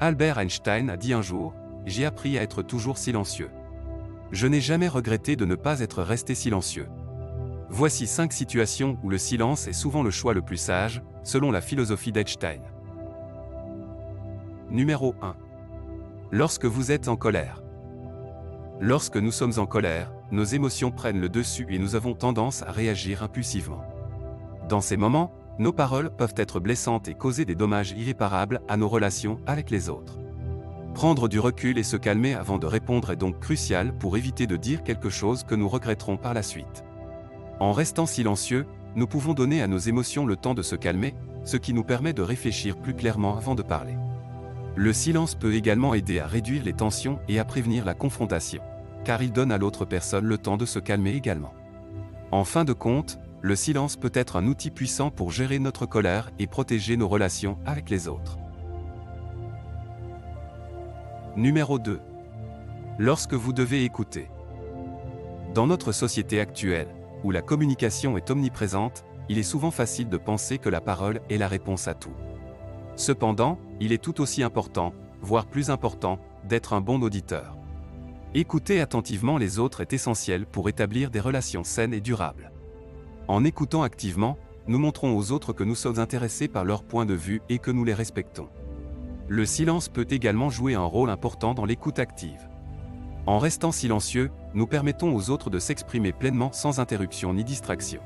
Albert Einstein a dit un jour, « J'ai appris à être toujours silencieux. Je n'ai jamais regretté de ne pas être resté silencieux. » Voici 5 situations où le silence est souvent le choix le plus sage, selon la philosophie d'Einstein. Numéro 1. Lorsque vous êtes en colère. Lorsque nous sommes en colère, nos émotions prennent le dessus et nous avons tendance à réagir impulsivement. Dans ces moments, nos paroles peuvent être blessantes et causer des dommages irréparables à nos relations avec les autres. Prendre du recul et se calmer avant de répondre est donc crucial pour éviter de dire quelque chose que nous regretterons par la suite. En restant silencieux, nous pouvons donner à nos émotions le temps de se calmer, ce qui nous permet de réfléchir plus clairement avant de parler. Le silence peut également aider à réduire les tensions et à prévenir la confrontation, car il donne à l'autre personne le temps de se calmer également. En fin de compte, le silence peut être un outil puissant pour gérer notre colère et protéger nos relations avec les autres. Numéro 2. Lorsque vous devez écouter. Dans notre société actuelle, où la communication est omniprésente, il est souvent facile de penser que la parole est la réponse à tout. Cependant, il est tout aussi important, voire plus important, d'être un bon auditeur. Écouter attentivement les autres est essentiel pour établir des relations saines et durables. En écoutant activement, nous montrons aux autres que nous sommes intéressés par leur point de vue et que nous les respectons. Le silence peut également jouer un rôle important dans l'écoute active. En restant silencieux, nous permettons aux autres de s'exprimer pleinement sans interruption ni distraction.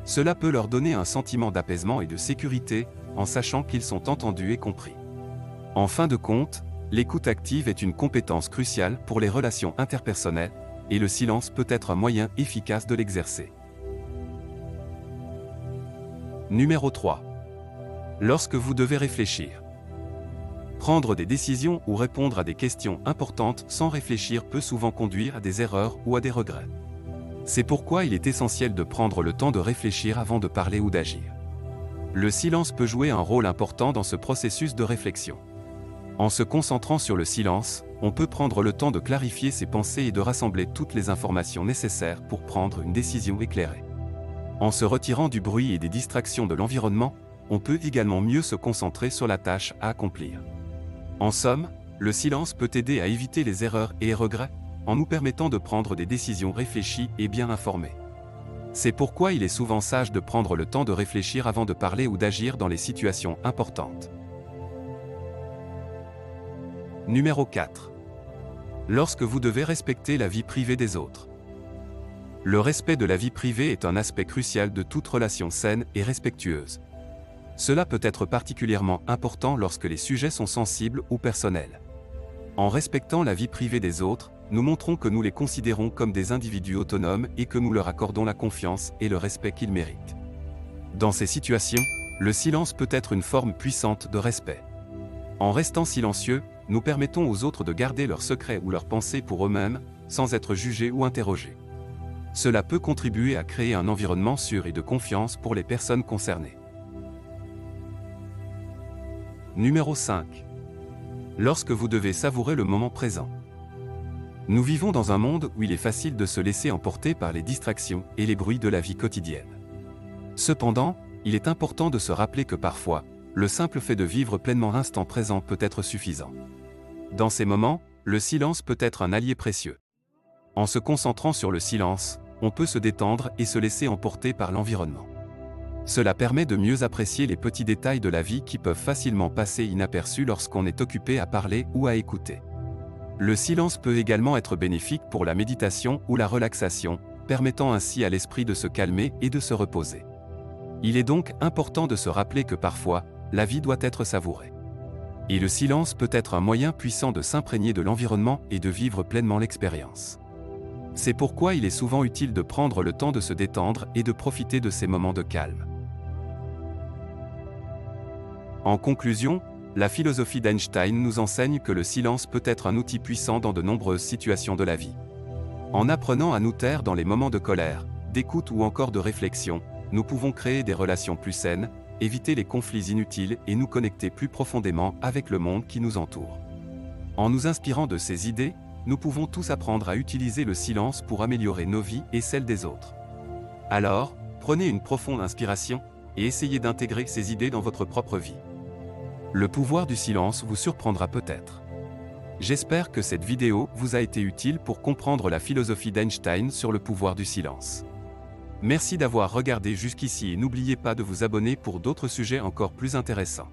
Cela peut leur donner un sentiment d'apaisement et de sécurité, en sachant qu'ils sont entendus et compris. En fin de compte, l'écoute active est une compétence cruciale pour les relations interpersonnelles, et le silence peut être un moyen efficace de l'exercer. Numéro 3. Lorsque vous devez réfléchir. Prendre des décisions ou répondre à des questions importantes sans réfléchir peut souvent conduire à des erreurs ou à des regrets. C'est pourquoi il est essentiel de prendre le temps de réfléchir avant de parler ou d'agir. Le silence peut jouer un rôle important dans ce processus de réflexion. En se concentrant sur le silence, on peut prendre le temps de clarifier ses pensées et de rassembler toutes les informations nécessaires pour prendre une décision éclairée. En se retirant du bruit et des distractions de l'environnement, on peut également mieux se concentrer sur la tâche à accomplir. En somme, le silence peut aider à éviter les erreurs et les regrets, en nous permettant de prendre des décisions réfléchies et bien informées. C'est pourquoi il est souvent sage de prendre le temps de réfléchir avant de parler ou d'agir dans les situations importantes. Numéro 4. Lorsque vous devez respecter la vie privée des autres. Le respect de la vie privée est un aspect crucial de toute relation saine et respectueuse. Cela peut être particulièrement important lorsque les sujets sont sensibles ou personnels. En respectant la vie privée des autres, nous montrons que nous les considérons comme des individus autonomes et que nous leur accordons la confiance et le respect qu'ils méritent. Dans ces situations, le silence peut être une forme puissante de respect. En restant silencieux, nous permettons aux autres de garder leurs secrets ou leurs pensées pour eux-mêmes, sans être jugés ou interrogés. Cela peut contribuer à créer un environnement sûr et de confiance pour les personnes concernées. Numéro 5. Lorsque vous devez savourer le moment présent. Nous vivons dans un monde où il est facile de se laisser emporter par les distractions et les bruits de la vie quotidienne. Cependant, il est important de se rappeler que parfois, le simple fait de vivre pleinement l'instant présent peut être suffisant. Dans ces moments, le silence peut être un allié précieux. En se concentrant sur le silence, on peut se détendre et se laisser emporter par l'environnement. Cela permet de mieux apprécier les petits détails de la vie qui peuvent facilement passer inaperçus lorsqu'on est occupé à parler ou à écouter. Le silence peut également être bénéfique pour la méditation ou la relaxation, permettant ainsi à l'esprit de se calmer et de se reposer. Il est donc important de se rappeler que parfois, la vie doit être savourée. Et le silence peut être un moyen puissant de s'imprégner de l'environnement et de vivre pleinement l'expérience. C'est pourquoi il est souvent utile de prendre le temps de se détendre et de profiter de ces moments de calme. En conclusion, la philosophie d'Einstein nous enseigne que le silence peut être un outil puissant dans de nombreuses situations de la vie. En apprenant à nous taire dans les moments de colère, d'écoute ou encore de réflexion, nous pouvons créer des relations plus saines, éviter les conflits inutiles et nous connecter plus profondément avec le monde qui nous entoure. En nous inspirant de ces idées, nous pouvons tous apprendre à utiliser le silence pour améliorer nos vies et celles des autres. Alors, prenez une profonde inspiration et essayez d'intégrer ces idées dans votre propre vie. Le pouvoir du silence vous surprendra peut-être. J'espère que cette vidéo vous a été utile pour comprendre la philosophie d'Einstein sur le pouvoir du silence. Merci d'avoir regardé jusqu'ici et n'oubliez pas de vous abonner pour d'autres sujets encore plus intéressants.